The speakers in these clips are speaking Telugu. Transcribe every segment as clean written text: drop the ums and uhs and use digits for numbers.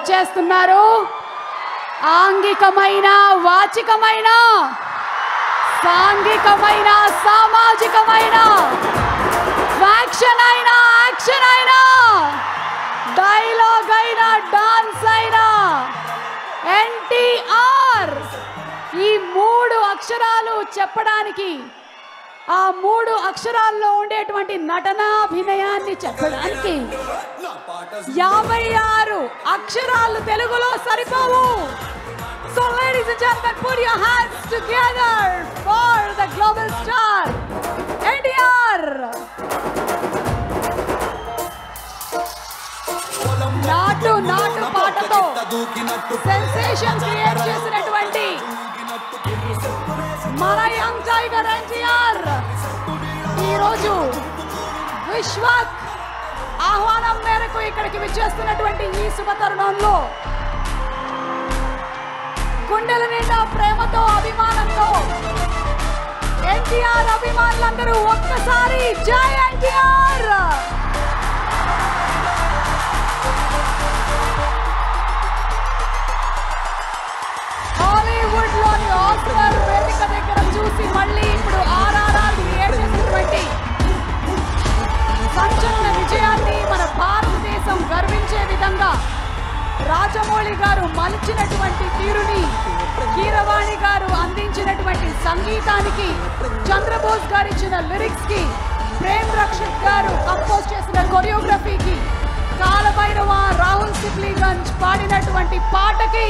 వచ్చేస్తున్నారు. ఆంగికమైన, వాచికమైన, సాంఘికమైన, సామాజికమైన, ఫ్యాక్షన్ అయినా, యాక్షన్ అయినా, డైలాగ్ అయినా, డాన్స్ అయినా ఎన్టీఆర్ ఈ 3 అక్షరాలు చెప్పడానికి, ఆ 3 అక్షరాల్లో ఉండేటువంటి నటనాభినయాన్ని చెప్పడానికి 56 అక్షరాలు తెలుగులో సరిపోవు. So ladies and gentlemen, put your hands together for the global star NTR. నాటు నాటు పాటతో సెన్సేషన్ క్రియేట్ చేసినటువంటి మన యంగ్ టైగర్ ఎన్టీఆర్ ఈరోజు విశ్వక్ ఆహ్వానం మేరకు ఇక్కడికి విచ్చేస్తున్నటువంటి ఈ శుభతరుణంలో గుండెల నిండా ప్రేమతో, అభిమానంతో ఎన్టీఆర్ అభిమానులందరూ ఒక్కసారి జై ఎన్టీఆర్. హాలీవుడ్ లోని ఆస్కార్ వేదిక దగ్గర చూసి మళ్ళీ ఇప్పుడు ఆర్ఆర్ఆర్ క్రియేట్ చేసినటువంటి సంచలన విజయాన్ని మన భారతదేశం గర్వించే విధంగా రాజమౌళి గారు మలిచినటువంటి తీరుని, కీరవాణి గారు అందించినటువంటి సంగీతానికి, చంద్రబోస్ గారు ఇచ్చిన లిరిక్స్ కి, ప్రేమ్ రక్షక్ గారు కంపోజ్ చేసిన కొరియోగ్రఫీకి, కాలభైరవ, రాహుల్ సిప్లీగంజ్ పాడినటువంటి పాటకి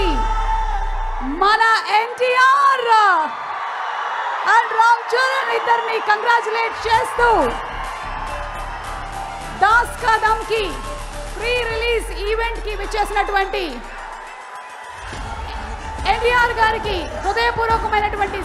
మన ఎన్టీఆర్ అండ్ రామ్ చరణ్ ఇద్దరిని కంగ్రాచులేట్ చేస్తూ దాస్ కా దమ్ కి ప్రీ రిలీజ్ ఈవెంట్ కి విచ్చేసినటువంటి ఎన్టీఆర్ గారికి హృదయపూర్వకమైనటువంటి